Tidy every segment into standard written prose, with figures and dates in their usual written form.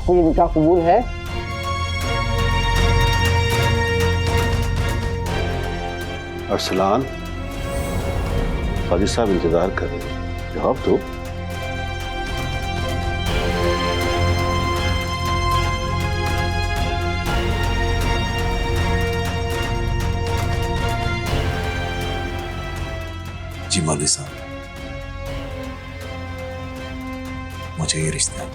आपको ये निकाह कबूल है? अरसलान, काजी साहब इंतजार कर रहे हैं, जवाब दो। जी मौलवी साहब, मुझे ये रिश्ता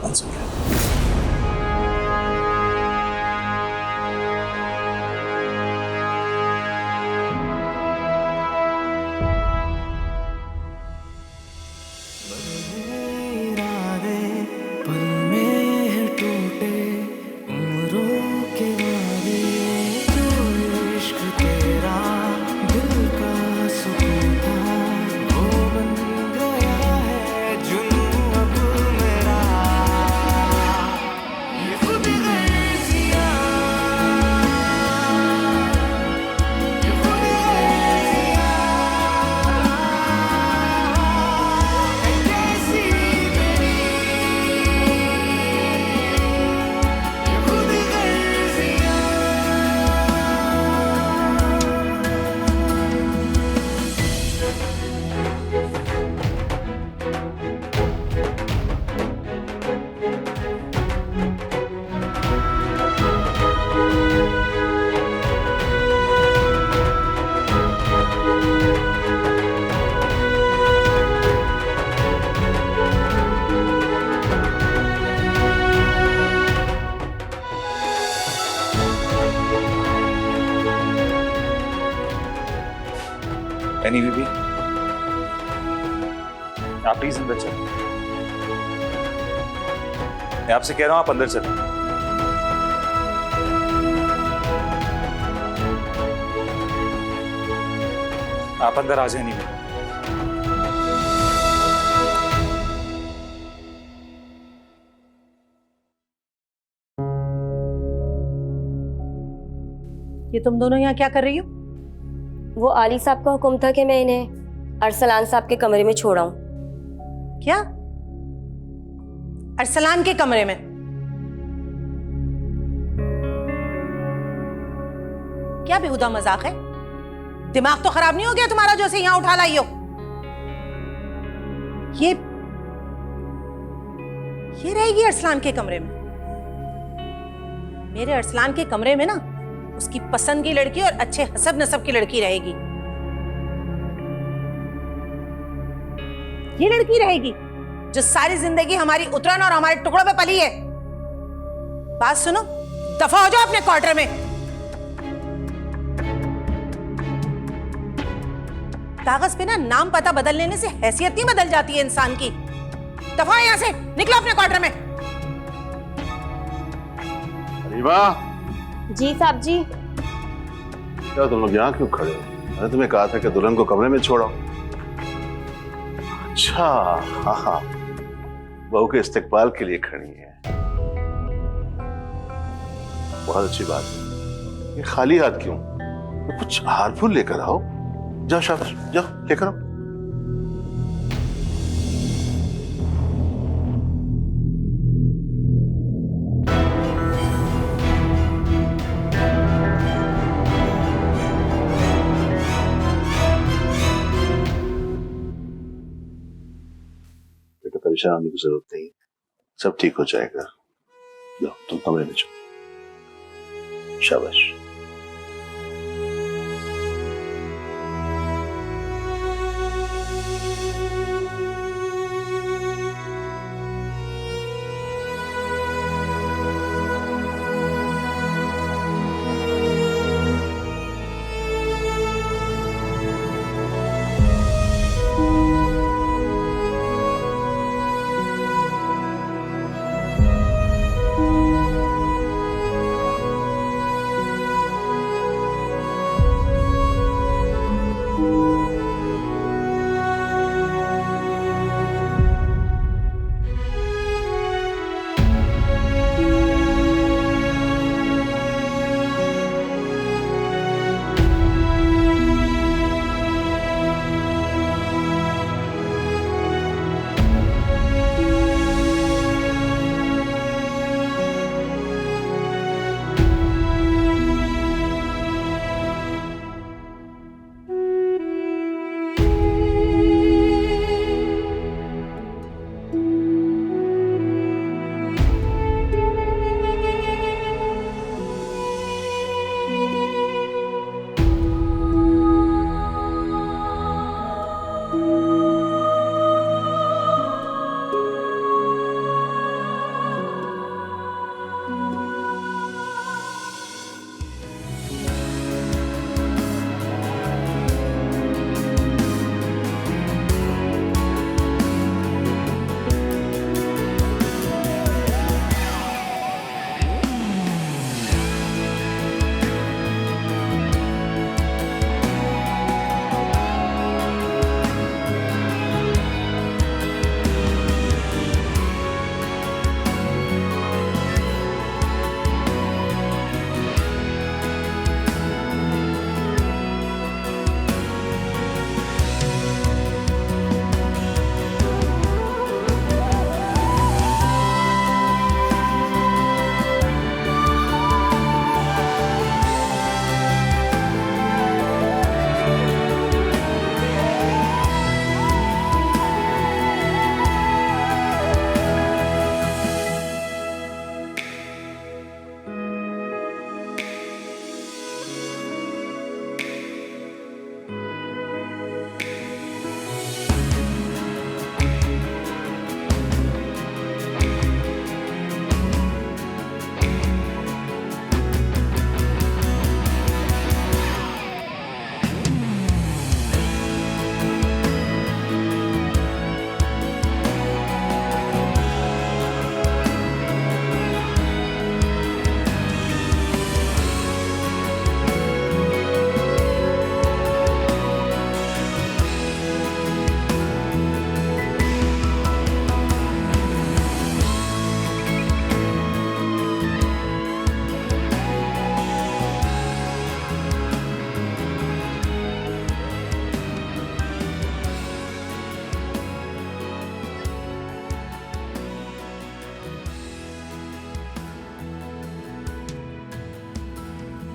मंजूर है। एनी बीबी, आप प्लीज अंदर चलो। मैं आपसे कह रहा हूं आप अंदर चलो। आप अंदर आ जाए। नहीं, ये तुम दोनों यहाँ क्या कर रही हो? वो आली साहब का हुक्म था कि मैं इन्हें अरसलान साहब के कमरे में छोड़ाऊं। क्या? अरसलान के कमरे में? क्या बेहुदा मजाक है? दिमाग तो खराब नहीं हो गया तुम्हारा जो से यहाँ उठा लाई हो? ये रहेगी अरसलान के कमरे में। मेरे अरसलान के कमरे में ना उसकी पसंद की लड़की और अच्छे हसब नसब की लड़की रहेगी। ये लड़की रहेगी जो सारी जिंदगी हमारी उतरन और हमारे टुकड़ों पे पली है। बात सुनो, दफा हो जाओ अपने क्वार्टर में। कागज पे ना नाम पता बदल लेने से हैसियत नहीं बदल जाती है इंसान की। दफा यहां से, निकलो अपने क्वार्टर में। अरीबा, जी साहब जी। क्या तुम लोग यहाँ क्यों खड़े हो? मैंने तुम्हें कहा था कि दुल्हन को कमरे में छोड़ो। अच्छा, हाँ हाँ, बहू के इस्तेकबाल के लिए खड़ी है। बहुत अच्छी बात है। ये खाली हाथ क्यों? तो कुछ हार फूल लेकर आओ। जाओ, शाबाश, जाओ लेकर आओ। परेशान होने की जरूरत नहीं, सब ठीक हो जाएगा। लो, तुम कमरे में जाओ। शाबाश।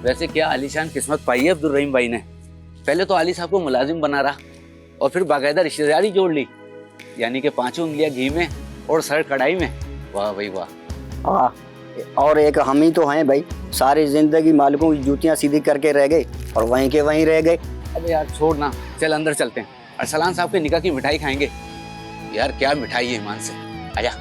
वैसे क्या आलीशान किस्मत पाई है अब्दुल रहीम भाई ने। पहले तो आली साहब को मुलाजिम बना रहा और फिर बाकायदा रिश्तेदारी जोड़ ली, यानी कि 5 उंगलियां घी में और सर कढ़ाई में। वाह भाई वाह। हाँ, और एक हम ही तो हैं भाई, सारी जिंदगी मालिकों की जूतियां सीधी करके रह गए और वहीं के वहीं रह गए। अबे यार छोड़ ना, चल अंदर चलते हैं, अरसलान साहब के निकाह की मिठाई खाएंगे। यार क्या मिठाई है ईमान से, आजा।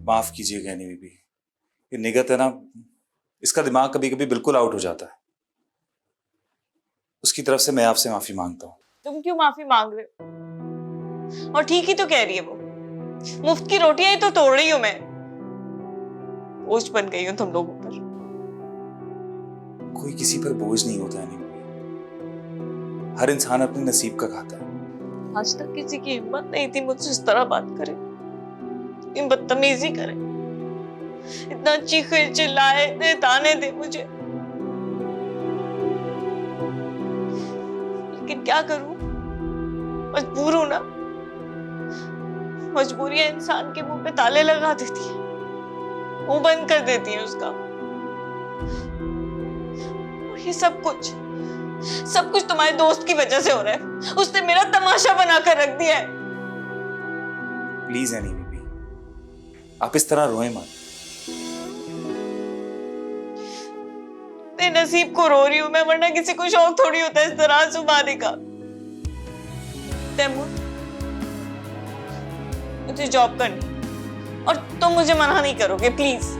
माफ कीजिएगा यानी बीबी, ये निगत है ना, इसका दिमाग कभी कभी बिल्कुल आउट हो जाता है। उसकी तरफ से मैं आपसे माफी मांगता हूँ। तुम क्यों माफी मांग रहे हो? और ठीक ही तो कह रही है वो, मुफ्त की रोटियां ही तो तोड़ रही हूं मैं। बोझ बन गई हूं तुम लोगों पर। कोई किसी पर बोझ नहीं होता यानी बीबी, हर इंसान अपने नसीब का खाता है। आज तक किसी की हिम्मत नहीं थी मुझसे इस तरह बात करे, इतनी बदतमीजी करे, इतना चीखे चिल्लाए, इतने ताने दे मुझे। लेकिन क्या करूं, मजबूर हूं ना। मजबूरियां इंसान के मुंह पे ताले लगा देती है, मुंह बंद कर देती है उसका। और ये सब कुछ तुम्हारे दोस्त की वजह से हो रहा है। उसने मेरा तमाशा बनाकर रख दिया है। प्लीज यानी बीबी, आप इस तरह रोए मत। अपने नसीब को रो रही हूं मैं, वरना किसी को शौक थोड़ी होता है इस तरह आंसू बहाने का। तैमूर, मुझे जॉब करनी और तुम मुझे मना नहीं करोगे प्लीज।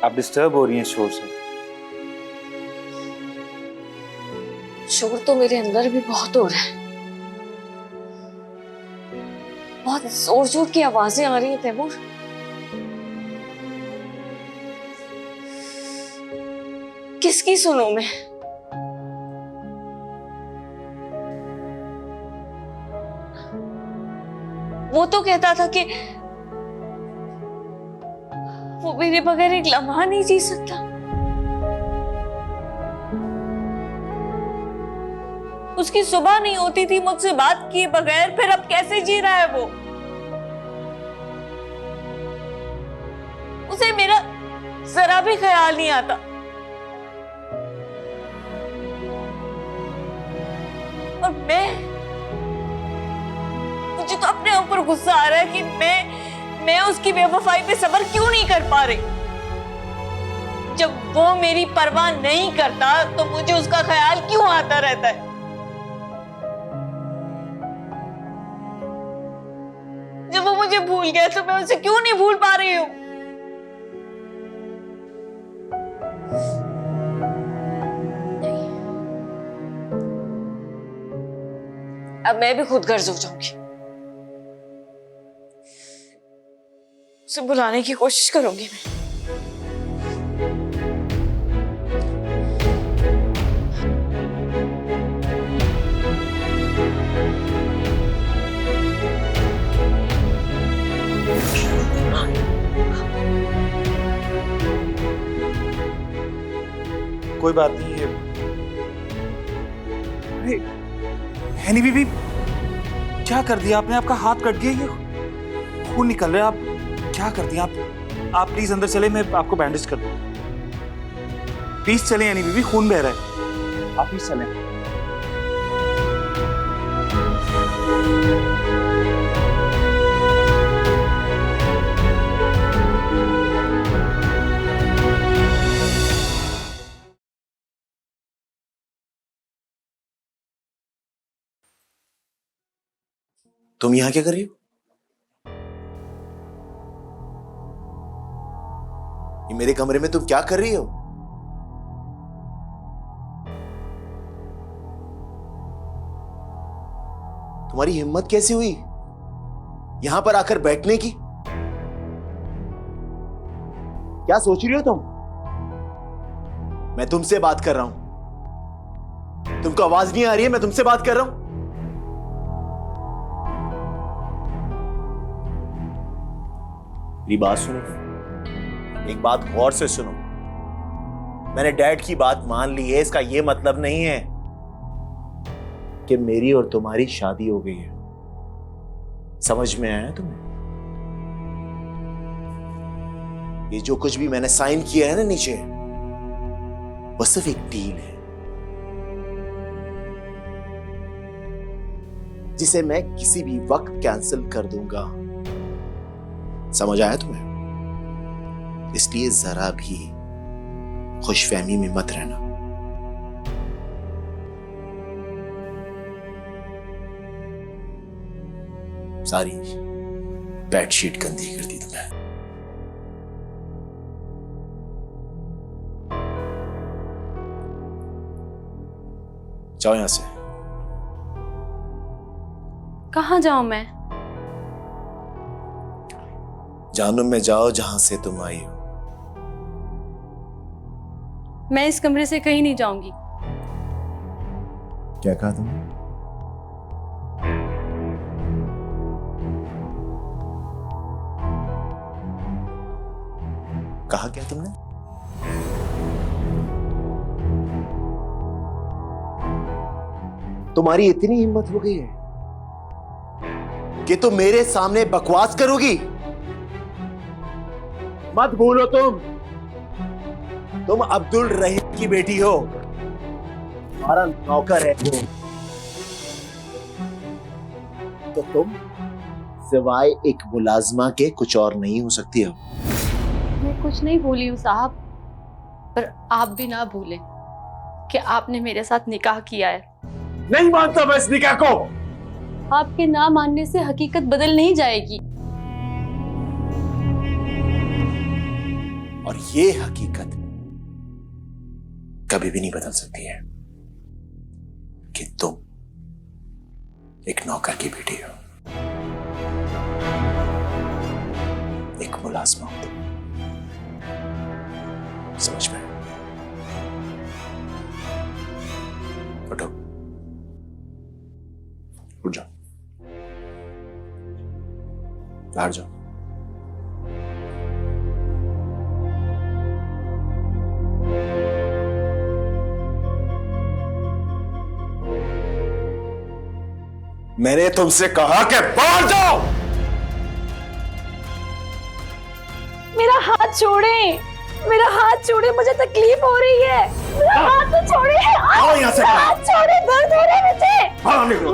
आप डिस्टर्ब हो रही हैं शोर से। शोर तो मेरे अंदर भी बहुत हो रहा है, बहुत जोर जोर की आवाजें आ रही हैं तैमूर। किसकी सुनूं मैं? वो तो कहता था कि वो मेरे बगैर एक लम्हा नहीं जी सकता। उसकी सुबह नहीं होती थी मुझसे बात किए बगैर, फिर अब कैसे जी रहा है वो? उसे मेरा जरा भी ख्याल नहीं आता। और मुझे तो अपने ऊपर गुस्सा आ रहा है कि मैं उसकी बेवफाई पे सब्र क्यों नहीं कर पा रही। जब वो मेरी परवाह नहीं करता तो मुझे उसका ख्याल क्यों आता रहता है? जब वो मुझे भूल गया तो मैं उसे क्यों नहीं भूल पा रही हूं? अब मैं भी खुद गर्ज हो जाऊंगी। उसे बुलाने की कोशिश करूंगी मैं। कोई बात नहीं है। अरे हैनी बीबी, क्या कर दिया आपने? आपका हाथ कट गया, ये खून निकल रहा है। आप क्या कर दिया? आप प्लीज अंदर चले, मैं आपको बैंडेज कर दूं। प्लीज चले हैनी बीबी, खून बह रहा है। आप प्लीज चलें। तुम यहां क्या कर रही हो? ये मेरे कमरे में तुम क्या कर रही हो? तुम्हारी हिम्मत कैसे हुई यहां पर आकर बैठने की? क्या सोच रही हो तुम? मैं तुमसे बात कर रहा हूं। तुमको आवाज नहीं आ रही है? मैं तुमसे बात कर रहा हूं। मेरी बात सुनो, एक बात गौर से सुनो। मैंने डैड की बात मान ली है, इसका यह मतलब नहीं है कि मेरी और तुम्हारी शादी हो गई है। समझ में आया तुम्हें? ये जो कुछ भी मैंने साइन किया है ना नीचे, वो सिर्फ एक डील है जिसे मैं किसी भी वक्त कैंसिल कर दूंगा। समझ आया तुम्हें? इसलिए जरा भी खुशफहमी में मत रहना। सारी बेडशीट गंदी कर दी तुमने। जाओ यहां से। कहां जाऊं मैं? जहन्नुम में जाओ जहां से तुम आई हो। मैं इस कमरे से कहीं नहीं जाऊंगी। क्या कहा तुमने? कहा क्या तुमने? तुम्हारी इतनी हिम्मत हो गई है कि तुम मेरे सामने बकवास करोगी? मत भूलो तुम अब्दुल रहीम की बेटी हो। तुम्हारा नौकर है वो। तो तुम सिवाय एक मुलाजमा के कुछ और नहीं हो सकती हो। मैं कुछ नहीं भूली हूँ साहब, पर आप भी ना भूलें कि आपने मेरे साथ निकाह किया है। नहीं मानता मैं इस निकाह को। आपके ना मानने से हकीकत बदल नहीं जाएगी। और ये हकीकत कभी भी नहीं बदल सकती है कि तुम एक नौकर की बेटी हो, एक मुलाजमा हो तुम। समझ में? उठो, उठ जाओ, बाहर जाओ। मैंने तुमसे कहा कि बाहर जाओ। मेरा हाथ छोड़े, मेरा हाथ छोड़े, मुझे तकलीफ हो रही है। मेरा हाथ तो छोड़े। आओ यहाँ से। हाथ छोड़े, दर्द हो रहा है मुझे। बाहर निकलो।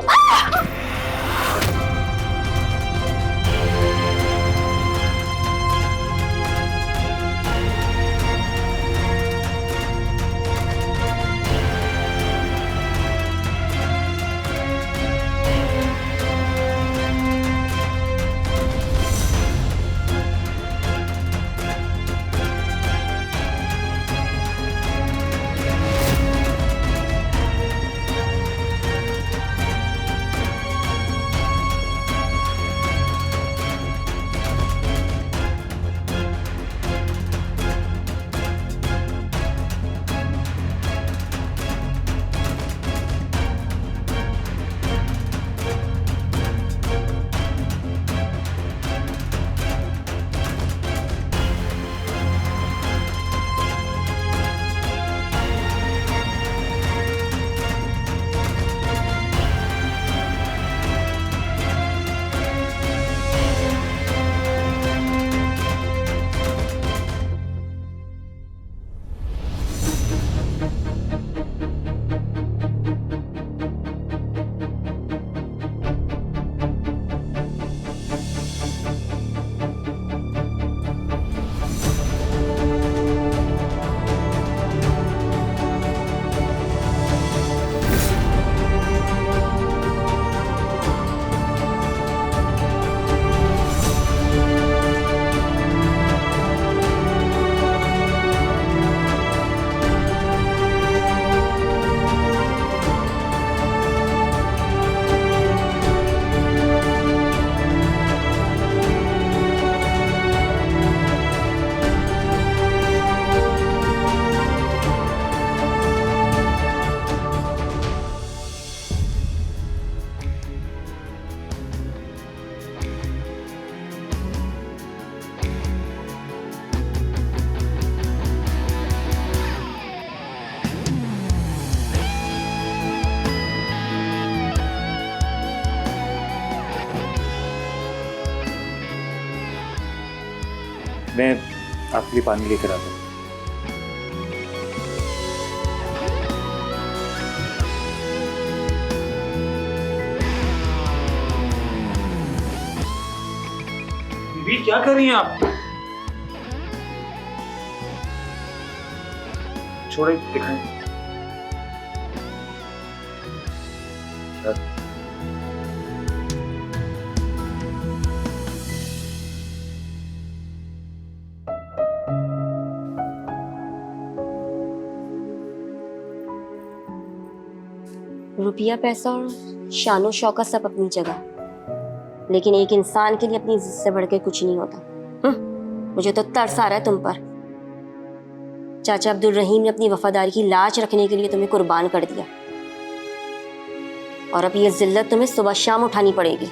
मैं आपके लिए पानी लेकर आता हूँ। बीबी क्या कर रही हैं आप? छोड़े दिखाएं। रुपया पैसा और शानो शौकत सब अपनी जगह, लेकिन एक इंसान के लिए अपनी इज्जत से बढ़ के कुछ नहीं होता। मुझे तो तरस आ रहा है तुम पर। चाचा अब्दुल रहीम ने अपनी वफादारी की लाज रखने के लिए तुम्हें कुर्बान कर दिया, और अब ये जिल्लत तुम्हें सुबह शाम उठानी पड़ेगी।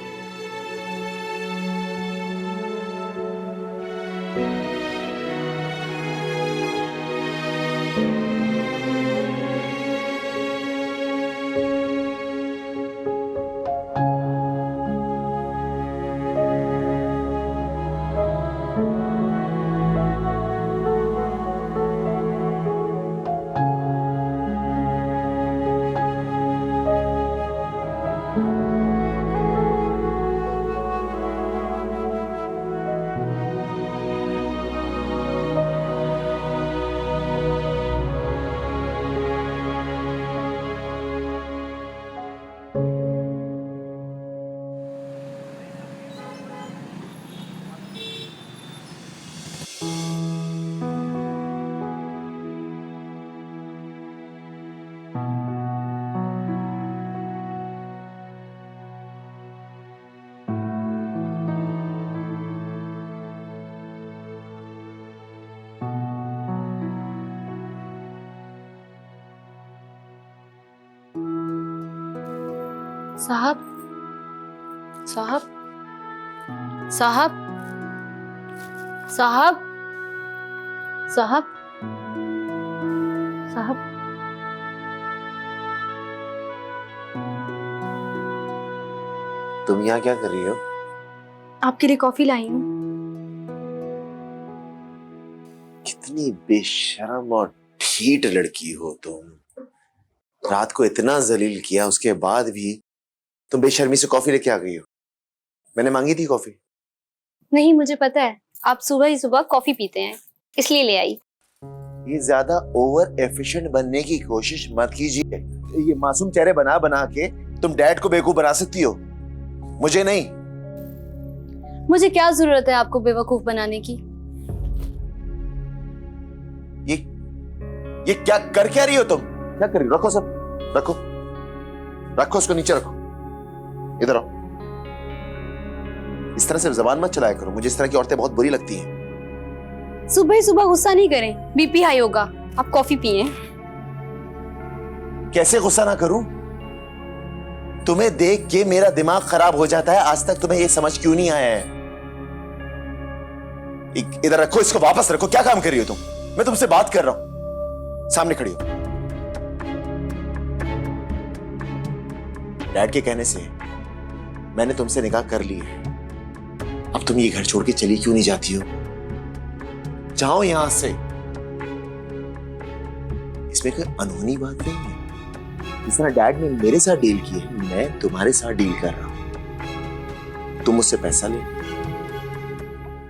साहब साहब साहब साहब साहब साहब तुम यहाँ क्या कर रही हो? आपके लिए कॉफी लाई हूँ। कितनी बेशर्म और ढीठ लड़की हो तुम। रात को इतना जलील किया, उसके बाद भी तुम बेशर्मी से कॉफी लेके आ गई हो। मैंने मांगी थी कॉफी। नहीं, मुझे पता है आप सुबह ही सुबह कॉफी पीते हैं, इसलिए ले आई। ये ज्यादा ओवर एफिशिएंट बनने की कोशिश मत कीजिए। ये मासूम चेहरे बना बना के तुम डैड को बेवकूफ बना सकती हो, मुझे नहीं। मुझे क्या जरूरत है आपको बेवकूफ बनाने की? ये क्या कर क्या रही हो तुम? क्या कर रही हो? रखो सब, रखो रखो, उसको नीचे रखो। इधर आओ। इस तरह से जबान मत चलाया करो, मुझे इस तरह की औरतें बहुत बुरी लगती हैं। सुबह ही सुबह गुस्सा नहीं करें, बीपी हाई होगा। आप कॉफी पिए। कैसे गुस्सा ना करूं? तुम्हें देख के मेरा दिमाग खराब हो जाता है। आज तक तुम्हें ये समझ क्यों नहीं आया है? इधर रखो, इसको वापस रखो। क्या काम कर रही हो तुम? मैं तुमसे बात कर रहा हूं, सामने खड़ी हो। डैड के कहने से मैंने तुमसे निकाह कर ली है। अब तुम ये घर छोड़ के चली क्यों नहीं जाती हो? जाओ यहां से। इसमें कोई अनहोनी बात नहीं है। जिस तरह डैड ने मेरे साथ डील की है, मैं तुम्हारे साथ डील कर रहा हूं। तुम मुझसे पैसा ले,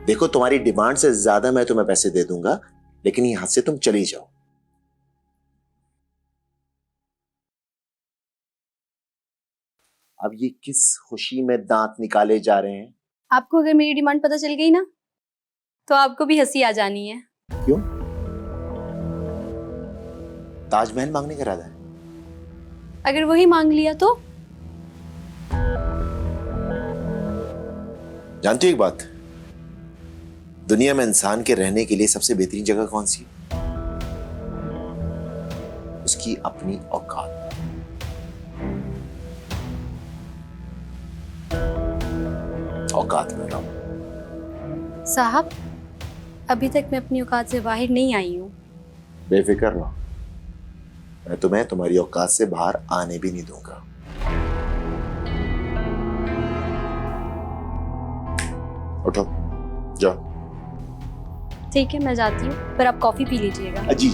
देखो तुम्हारी डिमांड से ज्यादा मैं तुम्हें पैसे दे दूंगा, लेकिन यहां से तुम चली जाओ। अब ये किस खुशी में दांत निकाले जा रहे हैं? आपको अगर मेरी डिमांड पता चल गई ना, तो आपको भी हंसी आ जानी है। क्यों? ताजमहल मांगने का इरादा है? अगर वही मांग लिया तो? जानती हो एक बात, दुनिया में इंसान के रहने के लिए सबसे बेहतरीन जगह कौन सी है? उसकी अपनी औकात। औकात में रहो। साहब, अभी तक मैं अपनी औकात से बाहर नहीं आई हूँ। बेफिक्र रहो, मैं तुम्हें तुम्हारी औकात से बाहर आने भी नहीं दूंगा। उठो, जाओ। ठीक है, मैं जाती हूँ, पर आप कॉफी पी लीजिएगा। अजी,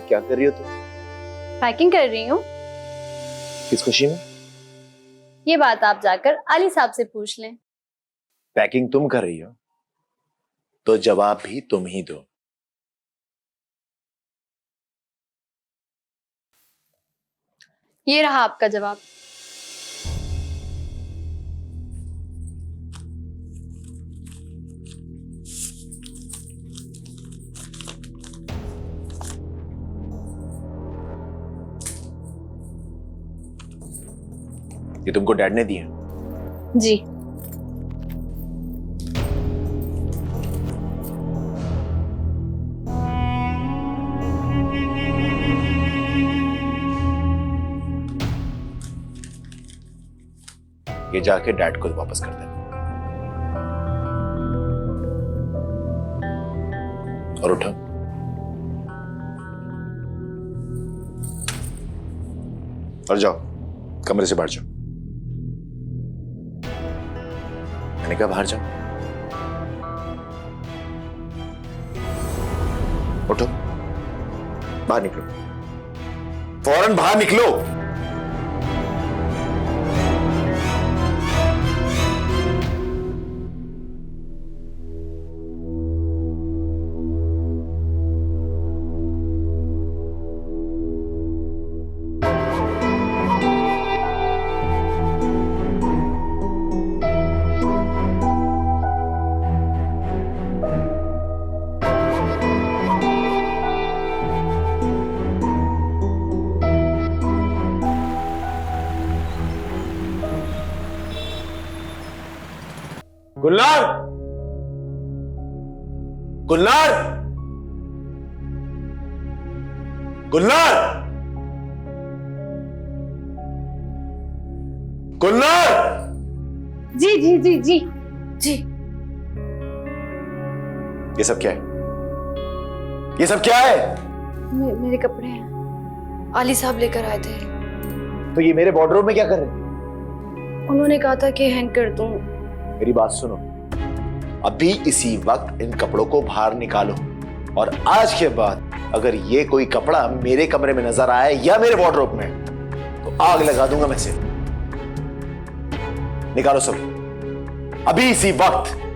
क्या कर रही हो तुम? पैकिंग कर रही हूँ। किस खुशी में? ये बात आप जाकर अली साहब से पूछ लें। पैकिंग तुम कर रही हो तो जवाब भी तुम ही दो। ये रहा आपका जवाब। ये तुमको डैड ने दिए? जी। ये जाके डैड को वापस कर दे। और उठो। और जाओ, कमरे से बाहर जाओ। मैंने कहा बाहर जाओ। उठो, बाहर निकलो, फौरन बाहर निकलो। गुलनार, गुलनार, गुलनार, गुलनार। जी जी जी जी जी। ये सब क्या है? ये सब क्या है? मेरे कपड़े हैं, आली साहब लेकर आए थे। तो ये मेरे वार्डरोब में क्या कर रहे हैं? उन्होंने कहा था कि हैंग कर दूं। मेरी बात सुनो, अभी इसी वक्त इन कपड़ों को बाहर निकालो, और आज के बाद अगर ये कोई कपड़ा मेरे कमरे में नजर आए या मेरे वार्डरोब में, तो आग लगा दूंगा मैं से। निकालो सब, अभी इसी वक्त।